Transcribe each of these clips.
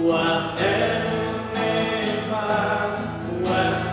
Whatever may find,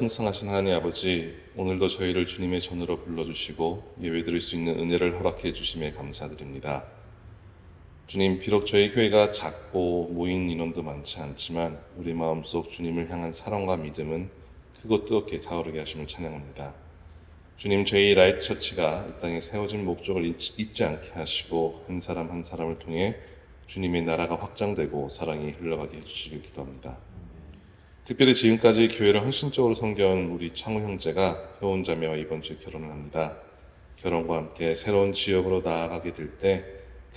풍성하신 하나님 아버지, 오늘도 저희를 주님의 전으로 불러주시고 예배드릴 수 있는 은혜를 허락해 주심에 감사드립니다. 주님, 비록 저희 교회가 작고 모인 인원도 많지 않지만 우리 마음속 주님을 향한 사랑과 믿음은 크고 뜨겁게 타오르게 하심을 찬양합니다. 주님, 저희 라이트 처치가 이 땅에 세워진 목적을 잊지 않게 하시고 한 사람 한 사람을 통해 주님의 나라가 확장되고 사랑이 흘러가게 해주시길 기도합니다. 특별히 지금까지 교회를 헌신적으로 섬겨온 우리 창우 형제가 효온 자매와 이번 주에 결혼을 합니다. 결혼과 함께 새로운 지역으로 나아가게 될 때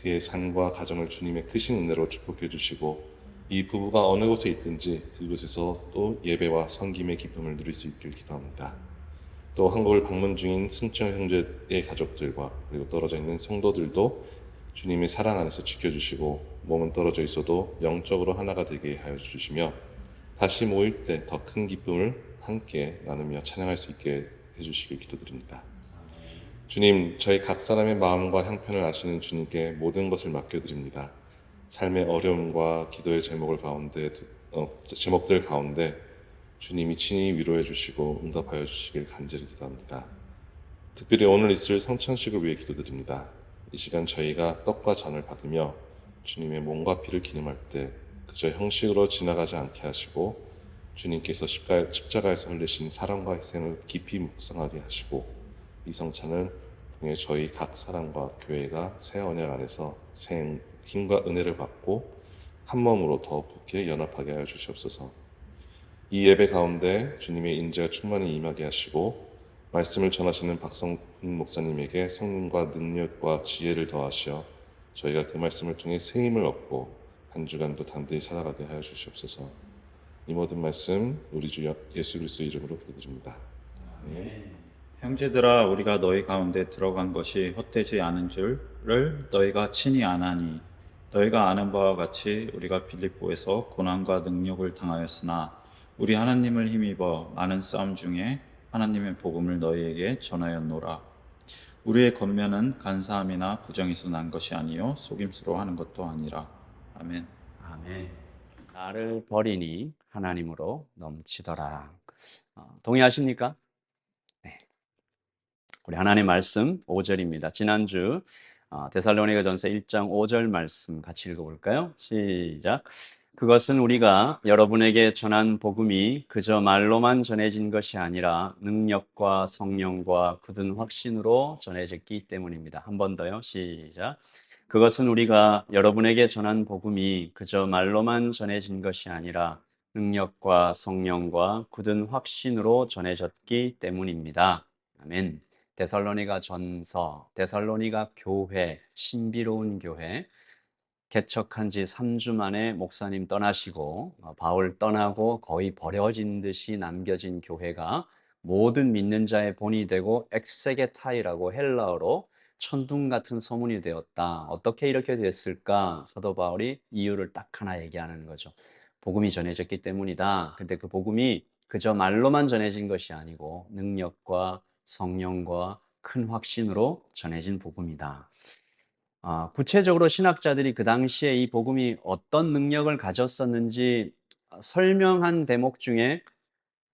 그의 삶과 가정을 주님의 크신 은혜로 축복해 주시고 이 부부가 어느 곳에 있든지 그곳에서 또 예배와 섬김의 기쁨을 누릴 수 있길 기도합니다. 또 한국을 방문 중인 승철 형제의 가족들과 그리고 떨어져 있는 성도들도 주님의 사랑 안에서 지켜주시고 몸은 떨어져 있어도 영적으로 하나가 되게 하여 주시며 다시 모일 때 더 큰 기쁨을 함께 나누며 찬양할 수 있게 해주시길 기도드립니다. 주님, 저희 각 사람의 마음과 형편을 아시는 주님께 모든 것을 맡겨드립니다. 삶의 어려움과 기도의 제목들 가운데 주님이 친히 위로해 주시고 응답하여 주시길 간절히 기도합니다. 특별히 오늘 있을 성찬식을 위해 기도드립니다. 이 시간 저희가 떡과 잔을 받으며 주님의 몸과 피를 기념할 때 그저 형식으로 지나가지 않게 하시고 주님께서 십자가에서 흘리신 사랑과 희생을 깊이 묵상하게 하시고 이 성찬을 통해 저희 각 사람과 교회가 새 언약 안에서 새 힘과 은혜를 받고 한 몸으로 더 굳게 연합하게 하여 주시옵소서. 이 예배 가운데 주님의 인재가 충만히 임하게 하시고 말씀을 전하시는 박성훈 목사님에게 성령과 능력과 지혜를 더하시어 저희가 그 말씀을 통해 새 힘을 얻고 한 주간도 단단히 살아가게 하여 주시옵소서. 이 모든 말씀 우리 주 예수 그리스도 이름으로 기도드립니다. 아멘. 형제들아, 우리가 너희 가운데 들어간 것이 헛되지 않은 줄을 너희가 친히 아나니, 너희가 아는 바와 같이 우리가 빌립보에서 고난과 능력을 당하였으나 우리 하나님을 힘입어 많은 싸움 중에 하나님의 복음을 너희에게 전하였노라. 우리의 권면은 간사함이나 부정에서 난 것이 아니요 속임수로 하는 것도 아니라. 아멘. 아멘. 나를 버리니 하나님으로 넘치더라. 동의하십니까? 네. 우리 하나님 말씀 5절입니다. 지난주 데살로니가전서 1장 5절 말씀 같이 읽어볼까요? 시작. 그것은 우리가 여러분에게 전한 복음이 그저 말로만 전해진 것이 아니라 능력과 성령과 굳은 확신으로 전해졌기 때문입니다. 한 번 더요. 시작. 그것은 우리가 여러분에게 전한 복음이 그저 말로만 전해진 것이 아니라 능력과 성령과 굳은 확신으로 전해졌기 때문입니다. 아멘. 데살로니가 전서, 데살로니가 교회, 신비로운 교회, 개척한 지 3주 만에 목사님 떠나시고 바울 떠나고 거의 버려진 듯이 남겨진 교회가 모든 믿는 자의 본이 되고 엑세게타이라고 헬라어로 천둥 같은 소문이 되었다. 어떻게 이렇게 됐을까? 사도 바울이 이유를 딱 하나 얘기하는 거죠. 복음이 전해졌기 때문이다. 근데 그 복음이 그저 말로만 전해진 것이 아니고 능력과 성령과 큰 확신으로 전해진 복음이다. 구체적으로 신학자들이 그 당시에 이 복음이 어떤 능력을 가졌었는지 설명한 대목 중에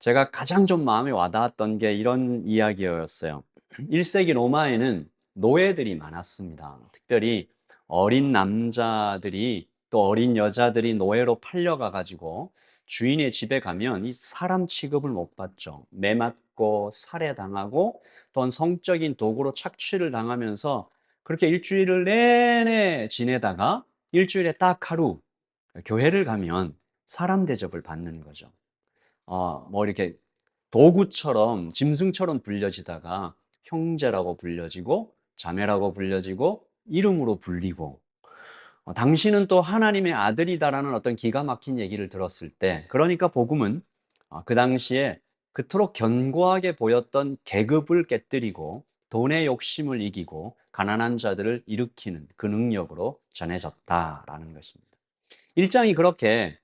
제가 가장 좀 마음에 와닿았던 게 이런 이야기였어요. 1세기 로마에는 노예들이 많았습니다. 특별히 어린 남자들이 또 어린 여자들이 노예로 팔려가 가지고 주인의 집에 가면 이 사람 취급을 못 받죠. 매맞고 살해당하고 또한 성적인 도구로 착취를 당하면서 그렇게 일주일을 내내 지내다가 일주일에 딱 하루 교회를 가면 사람 대접을 받는 거죠. 뭐 이렇게 도구처럼 짐승처럼 불려지다가 형제라고 불려지고 자매라고 불려지고 이름으로 불리고 당신은 또 하나님의 아들이다라는 어떤 기가 막힌 얘기를 들었을 때, 그러니까 복음은 그 당시에 그토록 견고하게 보였던 계급을 깨뜨리고 돈의 욕심을 이기고 가난한 자들을 일으키는 그 능력으로 전해졌다라는 것입니다. 1장이 그렇게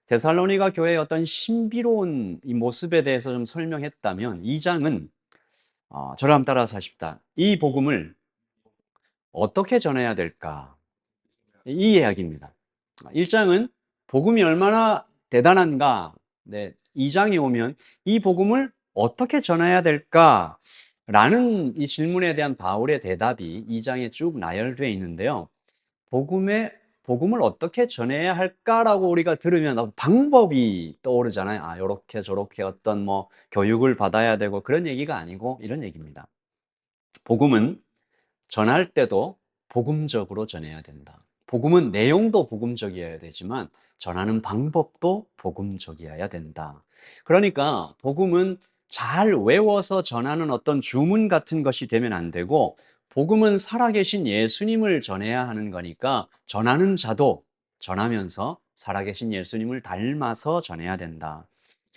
데살로니가 교회의 어떤 신비로운 이 모습에 대해서 좀 설명했다면 2장은 저를 한번 따라서 하십시다. 이 복음을 어떻게 전해야 될까? 이 이야기입니다. 1장은 복음이 얼마나 대단한가, 네, 2장에 오면 이 복음을 어떻게 전해야 될까라는 이 질문에 대한 바울의 대답이 2장에 쭉 나열되어 있는데요. 복음을 어떻게 전해야 할까라고 우리가 들으면 방법이 떠오르잖아요. 아, 요렇게 저렇게 어떤 뭐 교육을 받아야 되고 그런 얘기가 아니고 이런 얘기입니다. 복음은 전할 때도 복음적으로 전해야 된다. 복음은 내용도 복음적이어야 되지만 전하는 방법도 복음적이어야 된다. 그러니까 복음은 잘 외워서 전하는 어떤 주문 같은 것이 되면 안 되고, 복음은 살아계신 예수님을 전해야 하는 거니까 전하는 자도 전하면서 살아계신 예수님을 닮아서 전해야 된다.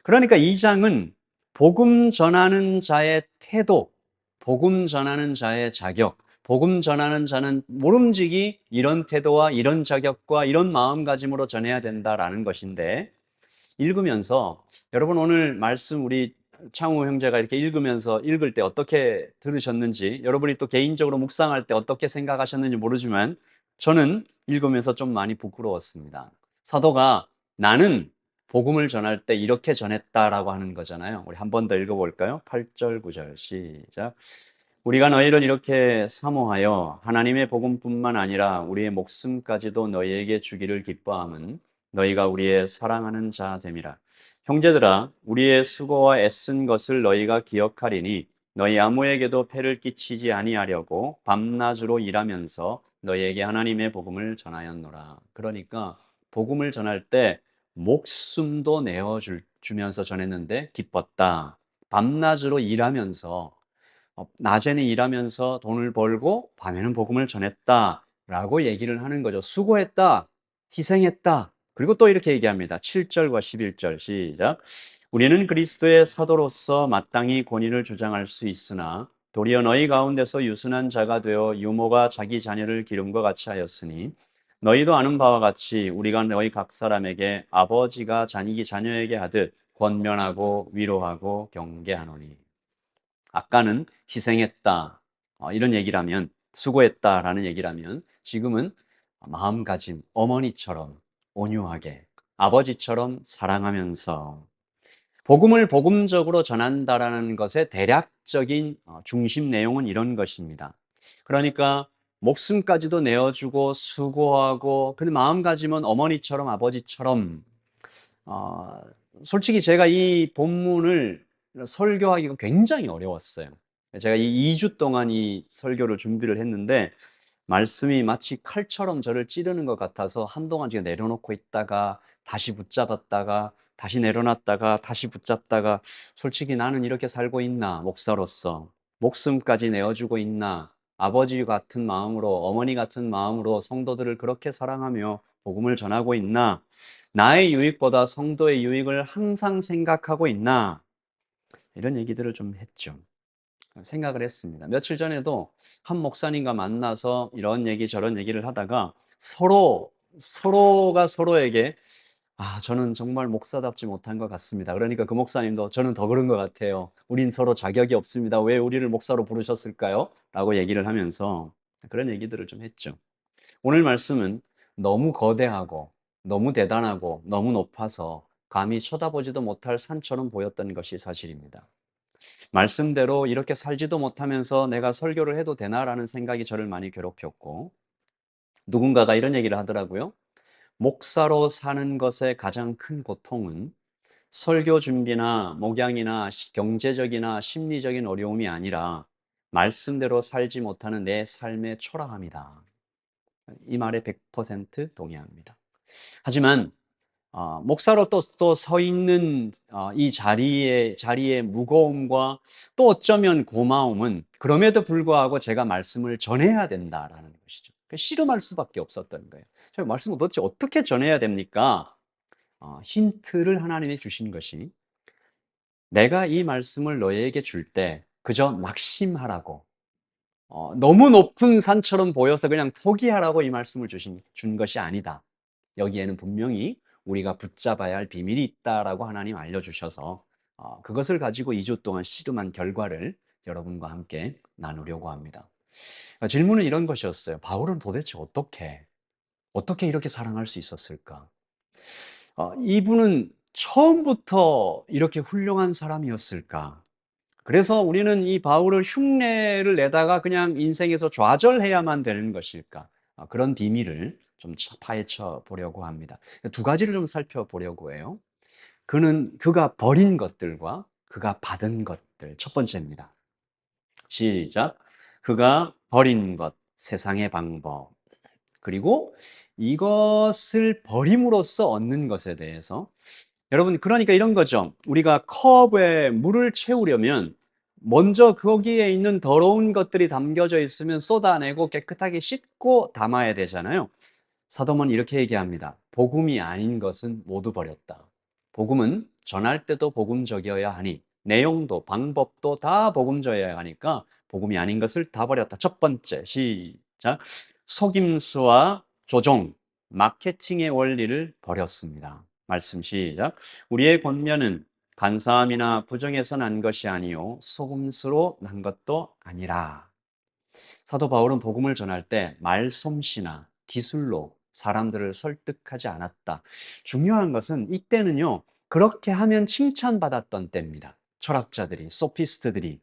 그러니까 이 장은 복음 전하는 자의 태도, 복음 전하는 자의 자격, 복음 전하는 자는 모름지기 이런 태도와 이런 자격과 이런 마음가짐으로 전해야 된다라는 것인데, 읽으면서 여러분 오늘 말씀 우리 창우 형제가 이렇게 읽을 때 어떻게 들으셨는지, 여러분이 또 개인적으로 묵상할 때 어떻게 생각하셨는지 모르지만 저는 읽으면서 좀 많이 부끄러웠습니다. 사도가 나는 복음을 전할 때 이렇게 전했다라고 하는 거잖아요. 우리 한 번 더 읽어볼까요? 8절, 9절 시작. 우리가 너희를 이렇게 사모하여 하나님의 복음뿐만 아니라 우리의 목숨까지도 너희에게 주기를 기뻐함은 너희가 우리의 사랑하는 자 됨이라. 형제들아, 우리의 수고와 애쓴 것을 너희가 기억하리니 너희 아무에게도 폐를 끼치지 아니하려고 밤낮으로 일하면서 너희에게 하나님의 복음을 전하였노라. 그러니까 복음을 전할 때 목숨도 주면서 전했는데 기뻤다. 밤낮으로 일하면서, 낮에는 일하면서 돈을 벌고 밤에는 복음을 전했다라고 얘기를 하는 거죠. 수고했다, 희생했다. 그리고 또 이렇게 얘기합니다. 7절과 11절 시작. 우리는 그리스도의 사도로서 마땅히 권위를 주장할 수 있으나 도리어 너희 가운데서 유순한 자가 되어 유모가 자기 자녀를 기름과 같이 하였으니 너희도 아는 바와 같이 우리가 너희 각 사람에게 아버지가 자녀에게 하듯 권면하고 위로하고 경계하노니. 아까는 희생했다, 이런 얘기라면, 수고했다라는 얘기라면, 지금은 마음가짐, 어머니처럼 온유하게, 아버지처럼 사랑하면서 복음을 복음적으로 전한다라는 것의 대략적인 중심 내용은 이런 것입니다. 그러니까 목숨까지도 내어주고 수고하고, 근데 마음가짐은 어머니처럼 아버지처럼. 어, 솔직히 제가 이 본문을 설교하기가 굉장히 어려웠어요. 제가 이 2주 동안 이 설교를 준비를 했는데 말씀이 마치 칼처럼 저를 찌르는 것 같아서 한동안 제가 내려놓고 있다가 다시 붙잡았다가 다시 내려놨다가 다시 붙잡다가, 솔직히 나는 이렇게 살고 있나, 목사로서 목숨까지 내어주고 있나, 아버지 같은 마음으로 어머니 같은 마음으로 성도들을 그렇게 사랑하며 복음을 전하고 있나, 나의 유익보다 성도의 유익을 항상 생각하고 있나, 이런 얘기들을 좀 했죠. 생각을 했습니다. 며칠 전에도 한 목사님과 만나서 이런 얘기 저런 얘기를 하다가 서로가 서로에게 저는 정말 목사답지 못한 것 같습니다. 그러니까 그 목사님도 저는 더 그런 것 같아요. 우린 서로 자격이 없습니다. 왜 우리를 목사로 부르셨을까요? 라고 얘기를 하면서 그런 얘기들을 좀 했죠. 오늘 말씀은 너무 거대하고 너무 대단하고 너무 높아서 감히 쳐다보지도 못할 산처럼 보였던 것이 사실입니다. 말씀대로 이렇게 살지도 못하면서 내가 설교를 해도 되나라는 생각이 저를 많이 괴롭혔고, 누군가가 이런 얘기를 하더라고요. 목사로 사는 것의 가장 큰 고통은 설교 준비나 목양이나 경제적이나 심리적인 어려움이 아니라 말씀대로 살지 못하는 내 삶의 초라함이다. 이 말에 100% 동의합니다. 하지만 목사로 또 서 있는 이 자리의 무거움과 또 어쩌면 고마움은, 그럼에도 불구하고 제가 말씀을 전해야 된다라는 것이죠. 씨름할 수밖에 없었던 거예요. 제가 말씀을 도대체 어떻게 전해야 됩니까? 힌트를 하나님이 주신 것이, 내가 이 말씀을 너희에게 줄 때 그저 낙심하라고, 너무 높은 산처럼 보여서 그냥 포기하라고 이 말씀을 준 것이 아니다. 여기에는 분명히 우리가 붙잡아야 할 비밀이 있다라고 하나님 알려주셔서 그것을 가지고 2주 동안 씨름한 결과를 여러분과 함께 나누려고 합니다. 질문은 이런 것이었어요. 바울은 도대체 어떻게 이렇게 사랑할 수 있었을까? 이분은 처음부터 이렇게 훌륭한 사람이었을까? 그래서 우리는 이 바울을 흉내를 내다가 그냥 인생에서 좌절해야만 되는 것일까? 그런 비밀을 좀 파헤쳐 보려고 합니다. 두 가지를 좀 살펴보려고 해요. 그가 버린 것들과 그가 받은 것들. 첫 번째입니다. 시작. 그가 버린 것, 세상의 방법. 그리고 이것을 버림으로써 얻는 것에 대해서. 여러분, 그러니까 이런 거죠. 우리가 컵에 물을 채우려면 먼저 거기에 있는 더러운 것들이 담겨져 있으면 쏟아내고 깨끗하게 씻고 담아야 되잖아요. 사도는 이렇게 얘기합니다. 복음이 아닌 것은 모두 버렸다. 복음은 전할 때도 복음적이어야 하니 내용도 방법도 다 복음적이어야 하니까 복음이 아닌 것을 다 버렸다. 첫 번째, 시작. 속임수와 조종, 마케팅의 원리를 버렸습니다. 말씀 시작. 우리의 권면은 간사함이나 부정에서 난 것이 아니요 속임수로 난 것도 아니라. 사도 바울은 복음을 전할 때 말솜씨나 기술로 사람들을 설득하지 않았다. 중요한 것은 이때는요, 그렇게 하면 칭찬받았던 때입니다. 철학자들이, 소피스트들이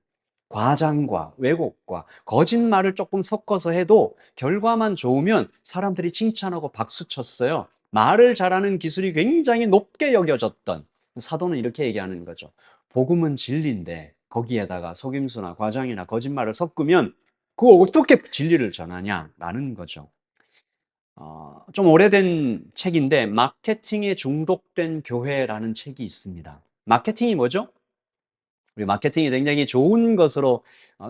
과장과 왜곡과 거짓말을 조금 섞어서 해도 결과만 좋으면 사람들이 칭찬하고 박수 쳤어요. 말을 잘하는 기술이 굉장히 높게 여겨졌던 사도는 이렇게 얘기하는 거죠. 복음은 진리인데 거기에다가 속임수나 과장이나 거짓말을 섞으면 그거 어떻게 진리를 전하냐라는 거죠. 좀 오래된 책인데 마케팅에 중독된 교회라는 책이 있습니다. 마케팅이 뭐죠? 우리 마케팅이 굉장히 좋은 것으로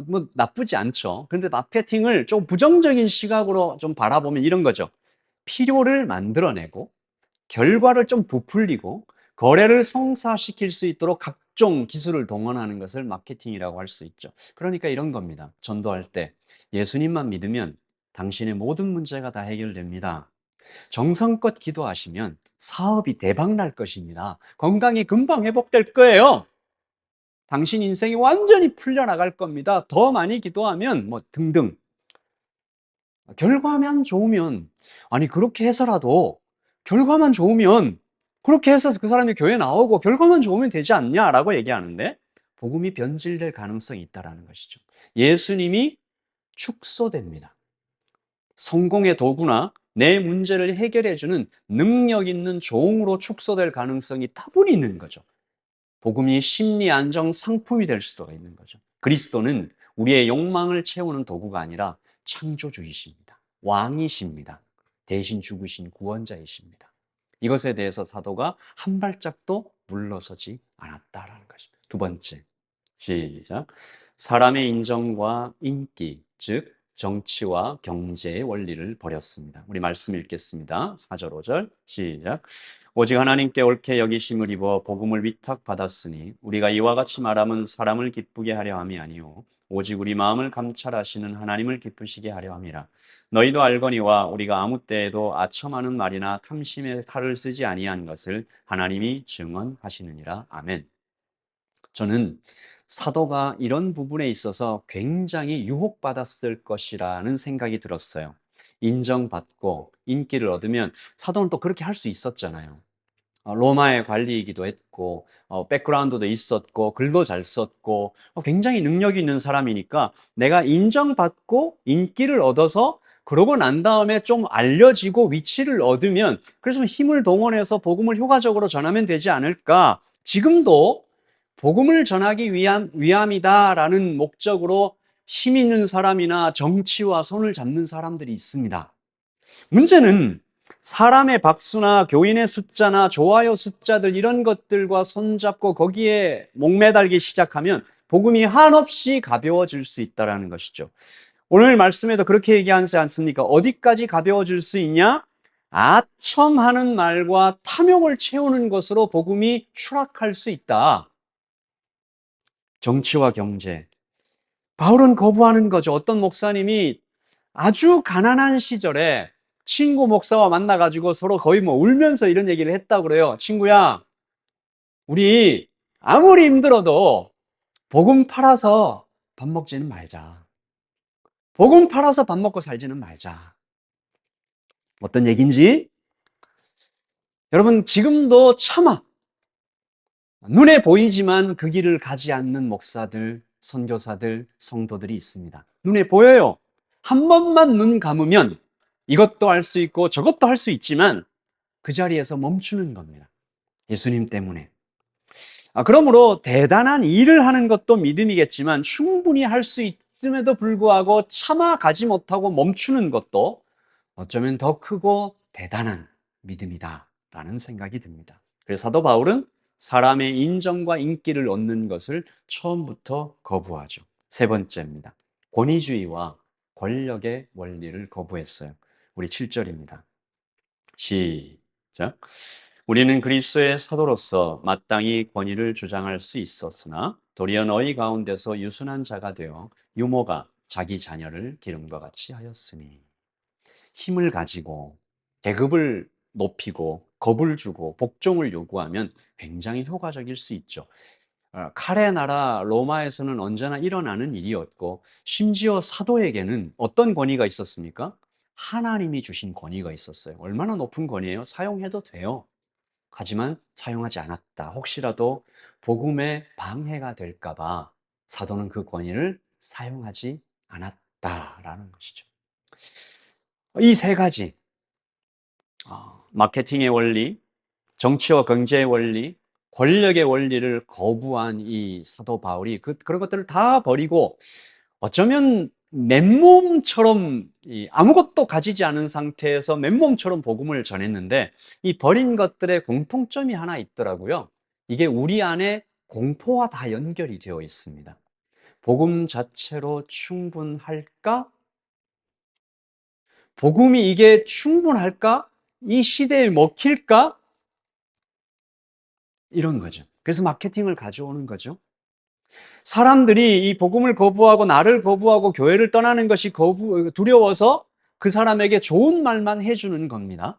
뭐 나쁘지 않죠. 그런데 마케팅을 좀 부정적인 시각으로 좀 바라보면 이런 거죠. 필요를 만들어내고 결과를 좀 부풀리고 거래를 성사시킬 수 있도록 각종 기술을 동원하는 것을 마케팅이라고 할 수 있죠. 그러니까 이런 겁니다. 전도할 때 예수님만 믿으면 당신의 모든 문제가 다 해결됩니다. 정성껏 기도하시면 사업이 대박 날 것입니다. 건강이 금방 회복될 거예요. 당신 인생이 완전히 풀려나갈 겁니다. 더 많이 기도하면 뭐 등등. 결과만 좋으면, 아니 그렇게 해서라도 결과만 좋으면, 그렇게 해서 그 사람이 교회 나오고 결과만 좋으면 되지 않냐라고 얘기하는데 복음이 변질될 가능성이 있다라는 것이죠. 예수님이 축소됩니다. 성공의 도구나 내 문제를 해결해 주는 능력 있는 종으로 축소될 가능성이 다분히 있는 거죠. 복음이 심리 안정 상품이 될 수도 있는 거죠. 그리스도는 우리의 욕망을 채우는 도구가 아니라 창조주이십니다. 왕이십니다. 대신 죽으신 구원자이십니다. 이것에 대해서 사도가 한 발짝도 물러서지 않았다라는 것입니다. 두 번째, 시작. 사람의 인정과 인기, 즉 정치와 경제의 원리를 버렸습니다. 우리 말씀 읽겠습니다. 4절, 5절, 시작. 오직 하나님께 옳게 여기심을 입어 복음을 위탁받았으니 우리가 이와 같이 말함은 사람을 기쁘게 하려 함이 아니요 오직 우리 마음을 감찰하시는 하나님을 기쁘시게 하려 함이라. 너희도 알거니와 우리가 아무 때에도 아첨하는 말이나 탐심의 칼을 쓰지 아니한 것을 하나님이 증언하시느니라. 아멘. 저는 사도가 이런 부분에 있어서 굉장히 유혹받았을 것이라는 생각이 들었어요. 인정받고 인기를 얻으면 사도는 또 그렇게 할 수 있었잖아요. 로마의 관리이기도 했고 백그라운드도 있었고 글도 잘 썼고 굉장히 능력이 있는 사람이니까 내가 인정받고 인기를 얻어서 그러고 난 다음에 좀 알려지고 위치를 얻으면 그래서 힘을 동원해서 복음을 효과적으로 전하면 되지 않을까. 지금도 복음을 전하기 위함이다라는 목적으로 힘 있는 사람이나 정치와 손을 잡는 사람들이 있습니다. 문제는 사람의 박수나 교인의 숫자나 좋아요 숫자들 이런 것들과 손잡고 거기에 목매달기 시작하면 복음이 한없이 가벼워질 수 있다는 것이죠. 오늘 말씀에도 그렇게 얘기하지 않습니까? 어디까지 가벼워질 수 있냐? 아첨하는 말과 탐욕을 채우는 것으로 복음이 추락할 수 있다. 정치와 경제. 바울은 거부하는 거죠. 어떤 목사님이 아주 가난한 시절에 친구 목사와 만나가지고 서로 거의 뭐 울면서 이런 얘기를 했다고 그래요. 친구야, 우리 아무리 힘들어도 복음 팔아서 밥 먹지는 말자. 복음 팔아서 밥 먹고 살지는 말자. 어떤 얘기인지? 여러분, 지금도 차마 눈에 보이지만 그 길을 가지 않는 목사들, 선교사들, 성도들이 있습니다. 눈에 보여요. 한 번만 눈 감으면 이것도 할 수 있고 저것도 할 수 있지만 그 자리에서 멈추는 겁니다. 예수님 때문에. 그러므로 대단한 일을 하는 것도 믿음이겠지만 충분히 할 수 있음에도 불구하고 참아가지 못하고 멈추는 것도 어쩌면 더 크고 대단한 믿음이다라는 생각이 듭니다. 그래서 사도 바울은 사람의 인정과 인기를 얻는 것을 처음부터 거부하죠. 세 번째입니다. 권위주의와 권력의 원리를 거부했어요. 우리 7절입니다. 시작. 우리는 그리스도의 사도로서 마땅히 권위를 주장할 수 있었으나 도리어 너희 가운데서 유순한 자가 되어 유모가 자기 자녀를 기름과 같이 하였으니. 힘을 가지고 계급을 높이고 겁을 주고 복종을 요구하면 굉장히 효과적일 수 있죠. 칼의 나라 로마에서는 언제나 일어나는 일이었고 심지어 사도에게는 어떤 권위가 있었습니까? 하나님이 주신 권위가 있었어요. 얼마나 높은 권위예요? 사용해도 돼요. 하지만 사용하지 않았다. 혹시라도 복음에 방해가 될까 봐 사도는 그 권위를 사용하지 않았다라는 것이죠. 이 세 가지, 마케팅의 원리, 정치와 경제의 원리, 권력의 원리를 거부한 이 사도 바울이 그런 것들을 다 버리고 어쩌면 맨몸처럼 아무것도 가지지 않은 상태에서 맨몸처럼 복음을 전했는데 이 버린 것들의 공통점이 하나 있더라고요. 이게 우리 안에 공포와 다 연결이 되어 있습니다. 복음 자체로 충분할까? 복음이 이게 충분할까? 이 시대에 먹힐까? 이런 거죠. 그래서 마케팅을 가져오는 거죠. 사람들이 이 복음을 거부하고 나를 거부하고 교회를 떠나는 것이 두려워서 그 사람에게 좋은 말만 해주는 겁니다.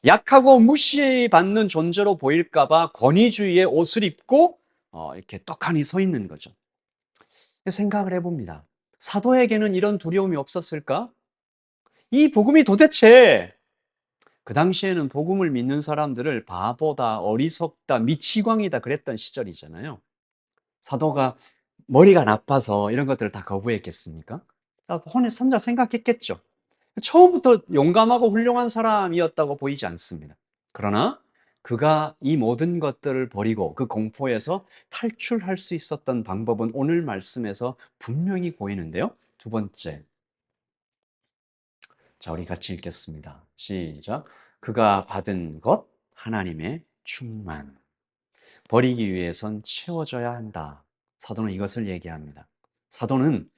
약하고 무시받는 존재로 보일까봐 권위주의의 옷을 입고 이렇게 떡하니 서 있는 거죠. 생각을 해봅니다. 사도에게는 이런 두려움이 없었을까? 이 복음이 도대체 그 당시에는 복음을 믿는 사람들을 바보다, 어리석다, 미치광이다 그랬던 시절이잖아요. 사도가 머리가 나빠서 이런 것들을 다 거부했겠습니까? 혼자 생각했겠죠. 처음부터 용감하고 훌륭한 사람이었다고 보이지 않습니다. 그러나 그가 이 모든 것들을 버리고 그 공포에서 탈출할 수 있었던 방법은 오늘 말씀에서 분명히 보이는데요. 두 번째, 자, 우리 같이 읽겠습니다. 시작. 그가 받은 것, 하나님의 충만. 버리기 위해선 채워져야 한다. 사도는 이것을 얘기합니다. 사도는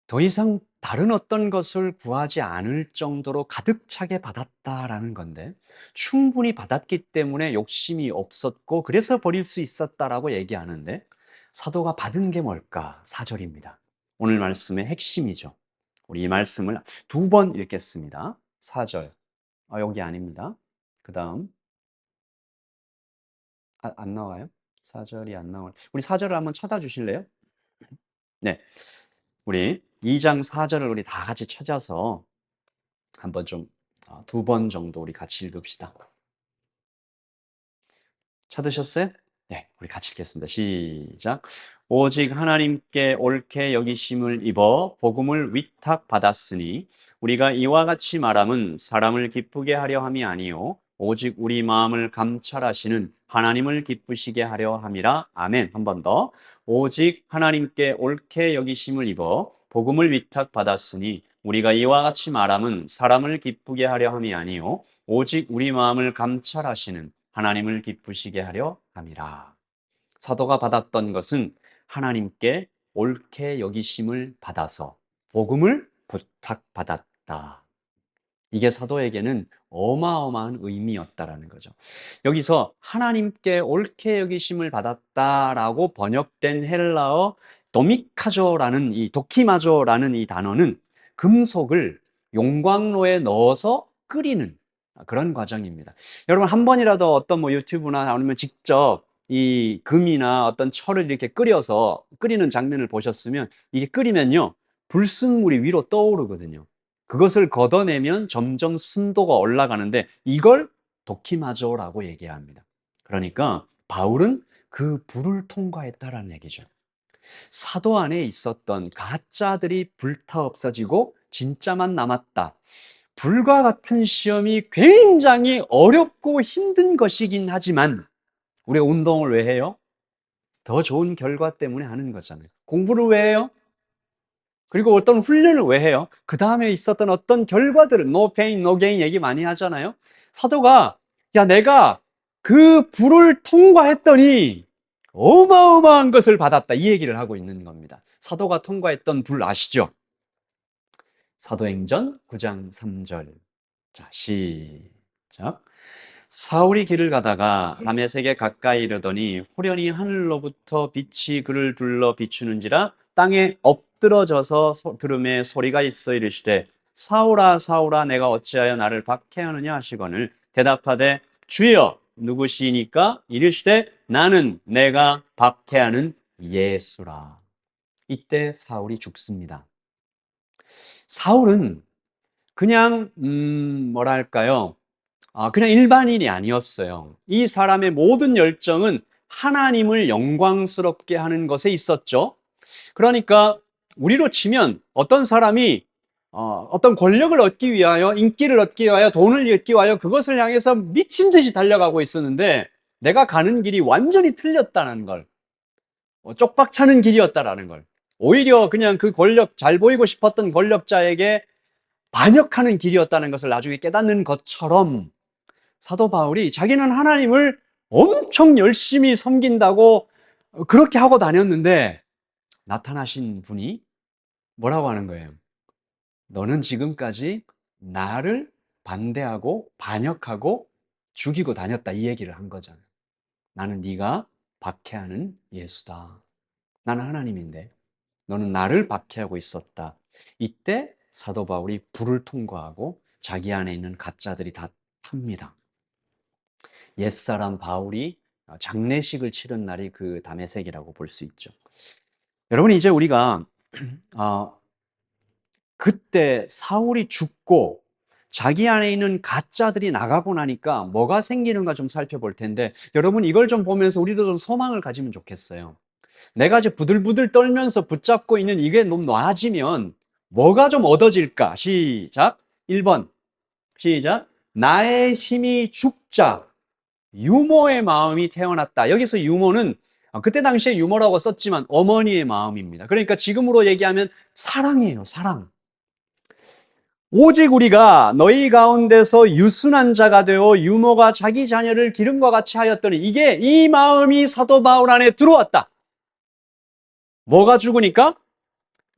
더 이상 다른 어떤 것을 구하지 않을 정도로 가득 차게 받았다라는 건데 충분히 받았기 때문에 욕심이 없었고 그래서 버릴 수 있었다라고 얘기하는데 사도가 받은 게 뭘까? 4절입니다. 오늘 말씀의 핵심이죠. 우리 이 말씀을 두 번 읽겠습니다. 4절. 여기 아닙니다. 그 다음 안 나와요? 4절이 안 나와요. 우리 4절을 한번 찾아주실래요? 네. 우리 2장 4절을 우리 다 같이 찾아서 한번 좀 두 번 정도 우리 같이 읽읍시다. 찾으셨어요? 네, 우리 같이 읽겠습니다. 시작. 오직 하나님께 옳게 여기심을 입어 복음을 위탁받았으니 우리가 이와 같이 말함은 사람을 기쁘게 하려 함이 아니요 오직 우리 마음을 감찰하시는 하나님을 기쁘시게 하려 함이라. 아멘. 한 번 더. 오직 하나님께 옳게 여기심을 입어 복음을 위탁받았으니 우리가 이와 같이 말함은 사람을 기쁘게 하려 함이 아니요 오직 우리 마음을 감찰하시는 하나님을 기쁘시게 하려 함이라. 사도가 받았던 것은 하나님께 옳게 여기심을 받아서 복음을 부탁받았다. 이게 사도에게는 어마어마한 의미였다라는 거죠. 여기서 하나님께 옳게 여기심을 받았다라고 번역된 헬라어 도미카조라는 이 도키마조라는 이 단어는 금속을 용광로에 넣어서 끓이는 그런 과정입니다. 여러분 한 번이라도 어떤 뭐 유튜브나 아니면 직접 이 금이나 어떤 철을 이렇게 끓여서 끓이는 장면을 보셨으면 이게 끓이면요 불순물이 위로 떠오르거든요. 그것을 걷어내면 점점 순도가 올라가는데 이걸 도키마조라고 얘기합니다. 그러니까 바울은 그 불을 통과했다라는 얘기죠. 사도 안에 있었던 가짜들이 불타 없어지고 진짜만 남았다. 불과 같은 시험이 굉장히 어렵고 힘든 것이긴 하지만 우리가 운동을 왜 해요? 더 좋은 결과 때문에 하는 거잖아요. 공부를 왜 해요? 그리고 어떤 훈련을 왜 해요? 그 다음에 있었던 어떤 결과들을 no pain, no gain 얘기 많이 하잖아요. 사도가 야 내가 그 불을 통과했더니 어마어마한 것을 받았다 이 얘기를 하고 있는 겁니다. 사도가 통과했던 불 아시죠? 사도행전 9장 3절. 자, 시작. 사울이 길을 가다가 다메섹에 가까이 이르더니 호련히 하늘로부터 빛이 그를 둘러 비추는지라 땅에 엎드러져서 들음에 소리가 있어 이르시되 사울아 사울아 내가 어찌하여 나를 박해하느냐 하시거늘 대답하되 주여 누구시니까 이르시되 나는 내가 박해하는 예수라. 이때 사울이 죽습니다. 사울은 그냥 뭐랄까요? 그냥 일반인이 아니었어요. 이 사람의 모든 열정은 하나님을 영광스럽게 하는 것에 있었죠. 그러니까 우리로 치면 어떤 사람이 어떤 권력을 얻기 위하여, 인기를 얻기 위하여, 돈을 얻기 위하여 그것을 향해서 미친 듯이 달려가고 있었는데 내가 가는 길이 완전히 틀렸다는 걸, 쪽박 차는 길이었다라는 걸, 오히려 그냥 그 권력, 잘 보이고 싶었던 권력자에게 반역하는 길이었다는 것을 나중에 깨닫는 것처럼 사도 바울이 자기는 하나님을 엄청 열심히 섬긴다고 그렇게 하고 다녔는데 나타나신 분이 뭐라고 하는 거예요? 너는 지금까지 나를 반대하고 반역하고 죽이고 다녔다 이 얘기를 한 거잖아요. 나는 네가 박해하는 예수다. 나는 하나님인데 너는 나를 박해하고 있었다. 이때 사도 바울이 불을 통과하고 자기 안에 있는 가짜들이 다 탑니다. 옛사람 바울이 장례식을 치른 날이 그 다메섹이라고 볼 수 있죠. 여러분 이제 우리가 그때 사울이 죽고 자기 안에 있는 가짜들이 나가고 나니까 뭐가 생기는가 좀 살펴볼 텐데 여러분 이걸 좀 보면서 우리도 좀 소망을 가지면 좋겠어요. 내가 이제 부들부들 떨면서 붙잡고 있는 이게 너무 놔지면 뭐가 좀 얻어질까? 시작. 1번. 시작. 나의 힘이 죽자. 유모의 마음이 태어났다. 여기서 유모는 그때 당시에 유모라고 썼지만 어머니의 마음입니다. 그러니까 지금으로 얘기하면 사랑이에요, 사랑. 오직 우리가 너희 가운데서 유순한 자가 되어 유모가 자기 자녀를 기름과 같이 하였더니 이게 이 마음이 사도 바울 안에 들어왔다. 뭐가 죽으니까?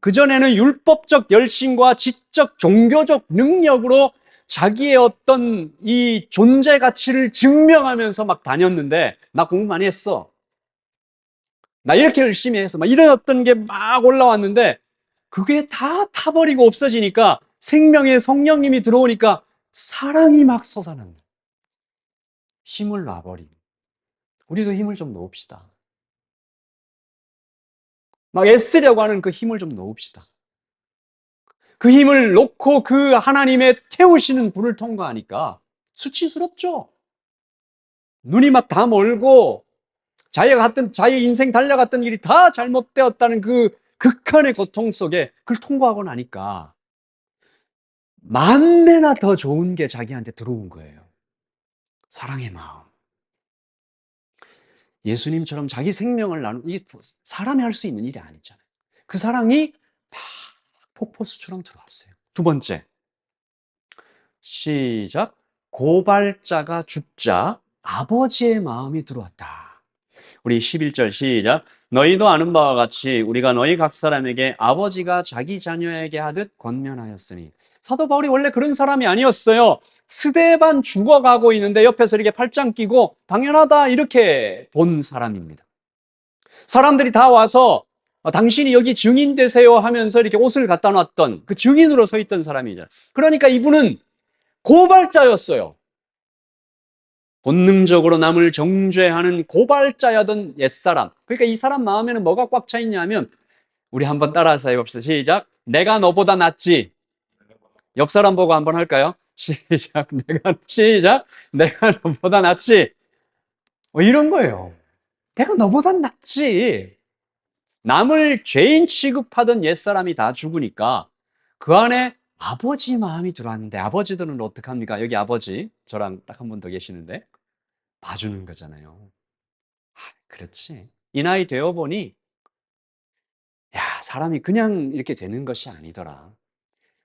그전에는 율법적 열심과 지적 종교적 능력으로 자기의 어떤 이 존재 가치를 증명하면서 막 다녔는데 나 공부 많이 했어. 나 이렇게 열심히 해서 막 이런 어떤 게 막 올라왔는데 그게 다 타버리고 없어지니까 생명의 성령님이 들어오니까 사랑이 막 솟아난다. 힘을 놔버리고. 우리도 힘을 좀 놓읍시다. 막 애쓰려고 하는 그 힘을 좀 놓읍시다. 그 힘을 놓고 그 하나님의 태우시는 불을 통과하니까 수치스럽죠. 눈이 막 다 멀고 자기 인생 달려갔던 길이 다 잘못되었다는 그 극한의 고통 속에 그걸 통과하고 나니까 만배나 더 좋은 게 자기한테 들어온 거예요. 사랑의 마음. 예수님처럼 자기 생명을 이게 사람이 할 수 있는 일이 아니잖아요. 그 사랑이 막 폭포수처럼 들어왔어요. 두 번째. 시작. 고발자가 죽자 아버지의 마음이 들어왔다. 우리 11절 시작. 너희도 아는 바와 같이 우리가 너희 각 사람에게 아버지가 자기 자녀에게 하듯 권면하였으니. 사도 바울이 원래 그런 사람이 아니었어요. 스데반 죽어가고 있는데 옆에서 이렇게 팔짱 끼고 당연하다 이렇게 본 사람입니다. 사람들이 다 와서 당신이 여기 증인 되세요 하면서 이렇게 옷을 갖다 놨던 그 증인으로 서 있던 사람이죠. 그러니까 이분은 고발자였어요. 본능적으로 남을 정죄하는 고발자였던 옛사람. 그러니까 이 사람 마음에는 뭐가 꽉 차 있냐면 우리 한번 따라서 해봅시다. 시작. 내가 너보다 낫지. 옆 사람 보고 한번 할까요? 시작. 내가 너보다 낫지. 이런 거예요. 내가 너보단 낫지. 남을 죄인 취급하던 옛사람이 다 죽으니까 그 안에 아버지 마음이 들어왔는데, 아버지들은 어떡합니까? 여기 아버지 저랑 딱 한 분 더 계시는데 봐주는 거잖아요. 아, 그렇지. 이 나이 되어 보니 야, 사람이 그냥 이렇게 되는 것이 아니더라.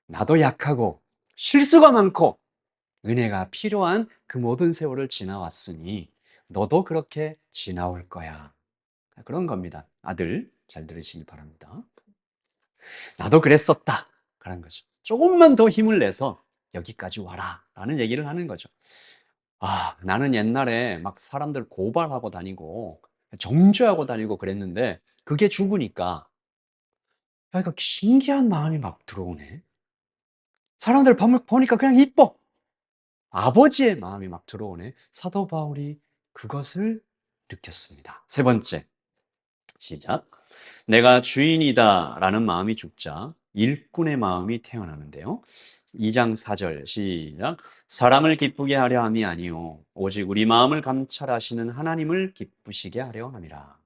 나도 약하고 실수가 많고 은혜가 필요한 그 모든 세월을 지나왔으니 너도 그렇게 지나올 거야. 그런 겁니다. 아들, 잘 들으시기 바랍니다. 나도 그랬었다. 그런 거죠. 조금만 더 힘을 내서 여기까지 와라. 라는 얘기를 하는 거죠. 아, 나는 옛날에 막 사람들 고발하고 다니고 정죄하고 다니고 그랬는데 그게 죽으니까 야, 이거 신기한 마음이 막 들어오네. 사람들 보니까 그냥 이뻐. 아버지의 마음이 막 들어오네. 사도 바울이 그것을 느꼈습니다. 세 번째, 시작. 내가 주인이다 라는 마음이 죽자 일꾼의 마음이 태어나는데요. 2장 4절 시작. 사람을 기쁘게 하려 함이 아니요 오직 우리 마음을 감찰하시는 하나님을 기쁘시게 하려 함이라.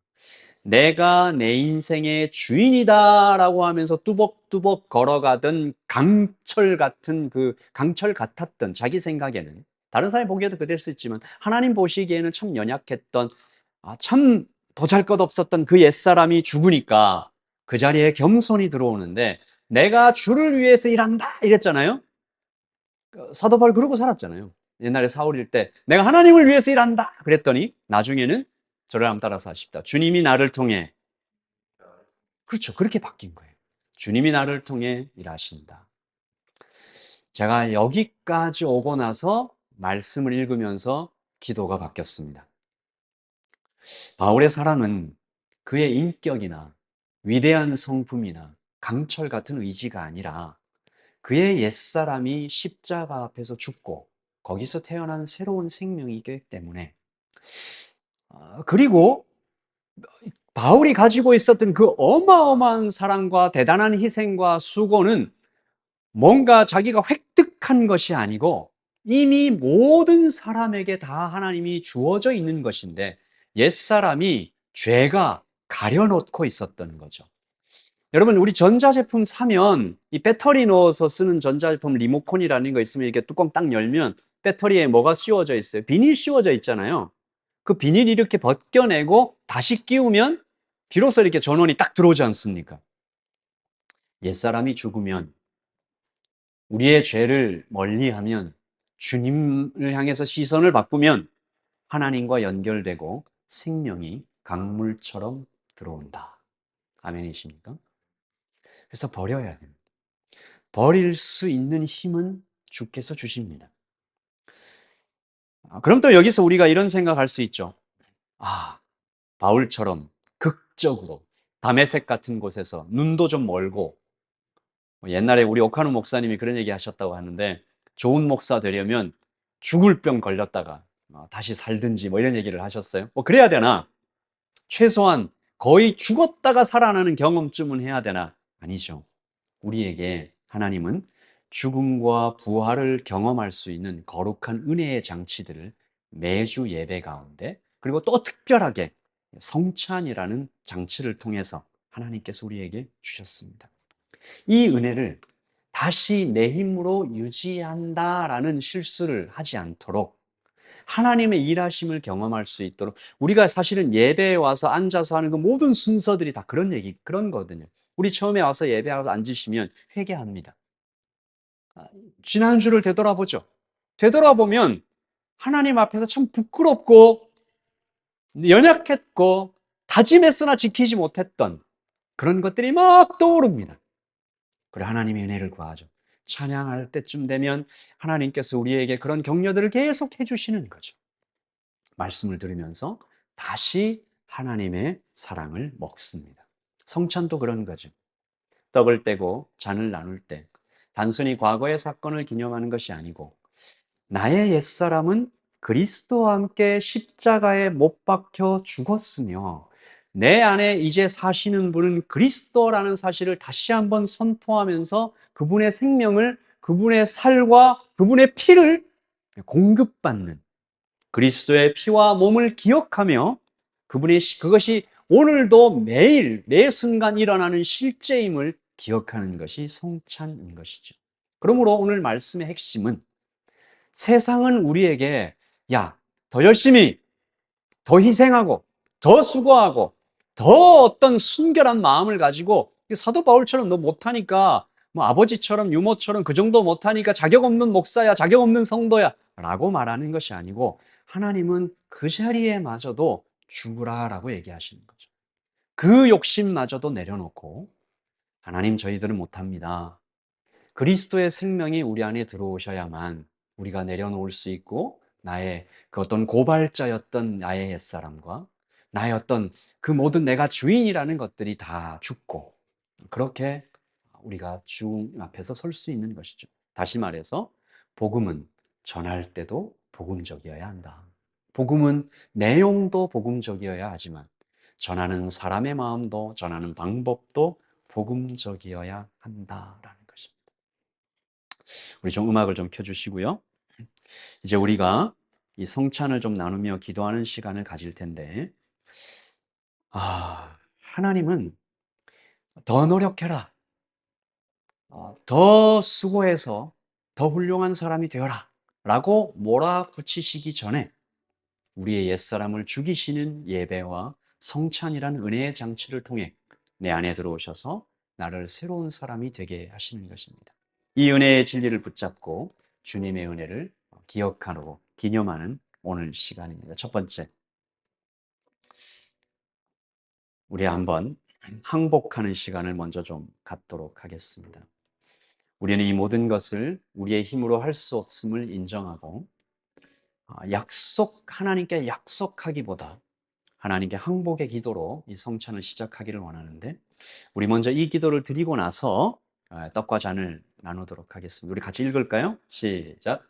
내가 내 인생의 주인이다라고 하면서 뚜벅뚜벅 걸어가던 강철 같은 그 강철 같았던 자기 생각에는 다른 사람이 보기에도 그될 수 있지만 하나님 보시기에는 참 연약했던 참 보잘것없었던 그 옛사람이 죽으니까 그 자리에 겸손이 들어오는데 내가 주를 위해서 일한다 이랬잖아요. 사도 바울 그러고 살았잖아요. 옛날에 사울일 때 내가 하나님을 위해서 일한다 그랬더니 나중에는 저를 한번 따라서 하십니다. 주님이 나를 통해 그렇죠. 그렇게 바뀐 거예요. 주님이 나를 통해 일하신다. 제가 여기까지 오고 나서 말씀을 읽으면서 기도가 바뀌었습니다. 바울의 사랑은 그의 인격이나 위대한 성품이나 강철 같은 의지가 아니라 그의 옛사람이 십자가 앞에서 죽고 거기서 태어난 새로운 생명이기 때문에 그리고 바울이 가지고 있었던 그 어마어마한 사랑과 대단한 희생과 수고는 뭔가 자기가 획득한 것이 아니고 이미 모든 사람에게 다 하나님이 주어져 있는 것인데 옛사람이 죄가 가려놓고 있었던 거죠. 여러분, 우리 전자제품 사면 이 배터리 넣어서 쓰는 전자제품 리모컨이라는 거 있으면 이렇게 뚜껑 딱 열면 배터리에 뭐가 씌워져 있어요? 비닐 씌워져 있잖아요. 그 비닐 이렇게 벗겨내고 다시 끼우면 비로소 이렇게 전원이 딱 들어오지 않습니까? 옛사람이 죽으면 우리의 죄를 멀리하면 주님을 향해서 시선을 바꾸면 하나님과 연결되고 생명이 강물처럼 들어온다. 아멘이십니까? 그래서 버려야 됩니다. 버릴 수 있는 힘은 주께서 주십니다. 그럼 또 여기서 우리가 이런 생각할 수 있죠. 바울처럼 극적으로 다메섹 같은 곳에서 눈도 좀 멀고 옛날에 우리 오카노 목사님이 그런 얘기 하셨다고 하는데 좋은 목사 되려면 죽을 병 걸렸다가 다시 살든지 뭐 이런 얘기를 하셨어요. 뭐 그래야 되나? 최소한 거의 죽었다가 살아나는 경험쯤은 해야 되나? 아니죠. 우리에게 하나님은 죽음과 부활을 경험할 수 있는 거룩한 은혜의 장치들을 매주 예배 가운데 그리고 또 특별하게 성찬이라는 장치를 통해서 하나님께서 우리에게 주셨습니다. 이 은혜를 다시 내 힘으로 유지한다라는 실수를 하지 않도록 하나님의 일하심을 경험할 수 있도록 우리가 사실은 예배에 와서 앉아서 하는 그 모든 순서들이 다 그런 거거든요. 우리 처음에 와서 예배하고 앉으시면 회개합니다. 지난주를 되돌아보죠. 되돌아보면 하나님 앞에서 참 부끄럽고 연약했고 다짐했으나 지키지 못했던 그런 것들이 막 떠오릅니다. 그래 하나님의 은혜를 구하죠. 찬양할 때쯤 되면 하나님께서 우리에게 그런 격려들을 계속 해주시는 거죠. 말씀을 들으면서 다시 하나님의 사랑을 먹습니다. 성찬도 그런 거죠. 떡을 떼고 잔을 나눌 때 단순히 과거의 사건을 기념하는 것이 아니고 나의 옛사람은 그리스도와 함께 십자가에 못 박혀 죽었으며 내 안에 이제 사시는 분은 그리스도라는 사실을 다시 한번 선포하면서 그분의 생명을, 그분의 살과 그분의 피를 공급받는 그리스도의 피와 몸을 기억하며 그것이 오늘도 매일 매 순간 일어나는 실제임을 기억하는 것이 성찬인 것이죠. 그러므로 오늘 말씀의 핵심은 세상은 우리에게 야, 더 열심히, 더 희생하고, 더 수고하고, 더 어떤 순결한 마음을 가지고 사도 바울처럼 너 못하니까 뭐 아버지처럼 유모처럼 그 정도 못하니까 자격 없는 목사야, 자격 없는 성도야 라고 말하는 것이 아니고 하나님은 그 자리에마저도 죽으라라고 얘기하시는 거죠. 그 욕심마저도 내려놓고 하나님 저희들은 못합니다. 그리스도의 생명이 우리 안에 들어오셔야만 우리가 내려놓을 수 있고 나의 그 어떤 고발자였던 나의 옛사람과 나의 어떤 그 모든 내가 주인이라는 것들이 다 죽고 그렇게 우리가 주 앞에서 설 수 있는 것이죠. 다시 말해서 복음은 전할 때도 복음적이어야 한다. 복음은 내용도 복음적이어야 하지만 전하는 사람의 마음도 전하는 방법도 복음적이어야 한다라는 것입니다. 우리 좀 음악을 좀 켜주시고요. 이제 우리가 이 성찬을 좀 나누며 기도하는 시간을 가질 텐데, 하나님은 더 노력해라, 더 수고해서 더 훌륭한 사람이 되어라 라고 몰아붙이시기 전에 우리의 옛사람을 죽이시는 예배와 성찬이라는 은혜의 장치를 통해 내 안에 들어오셔서 나를 새로운 사람이 되게 하시는 것입니다. 이 은혜의 진리를 붙잡고 주님의 은혜를 기억하고 기념하는 오늘 시간입니다. 첫 번째, 우리 한번 항복하는 시간을 먼저 좀 갖도록 하겠습니다. 우리는 이 모든 것을 우리의 힘으로 할 수 없음을 인정하고 하나님께 약속하기보다 하나님께 항복의 기도로 이 성찬을 시작하기를 원하는데 우리 먼저 이 기도를 드리고 나서 떡과 잔을 나누도록 하겠습니다. 우리 같이 읽을까요? 시작.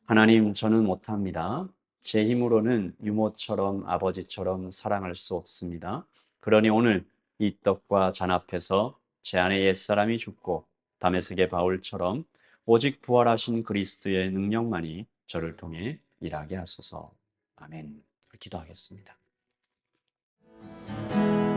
하나님, 저는 못합니다. 제 힘으로는 유모처럼 아버지처럼 사랑할 수 없습니다. 그러니 오늘 이 떡과 잔 앞에서 제 안에 옛사람이 죽고 다메섹의 바울처럼 오직 부활하신 그리스도의 능력만이 저를 통해 일하게 하소서. 아멘. 기도하겠습니다.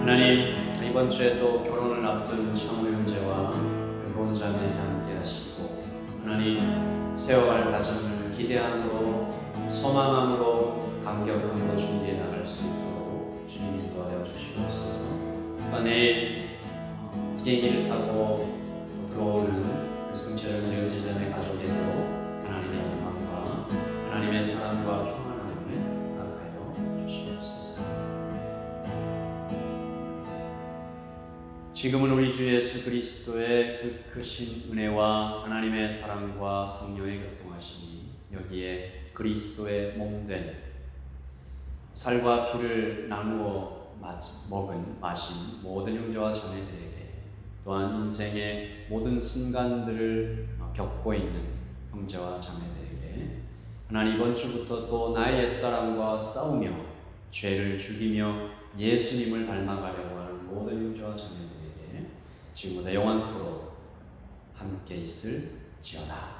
하나님, 이번 주에 또 결혼을 앞둔 장모 형제와 결혼 자매 함께 하시고 하나님, 세워갈 가정을 기대함으로 소망함으로 감격함으로 준비해 나갈 수 있도록 주님이 도와여 주시옵소서. 내일 비행기를 타고 들어오는 승철 유지자매 가족에도 하나님의 영광과 하나님의 사랑과 평안함을 허락하여 주시옵소서. 지금은 우리 주 예수 그리스도의 그 크신 은혜와 하나님의 사랑과 성령의 교통하심이 여기에 그리스도의 몸된 살과 피를 나누어 마신 모든 형제와 자매들에게 또한 인생의 모든 순간들을 겪고 있는 형제와 자매들에게 하나님 이번 주부터 또 나의 옛사람과 싸우며 죄를 죽이며 예수님을 닮아가려고 하는 모든 형제와 자매들에게 지금보다 영원토록 함께 있을지어다.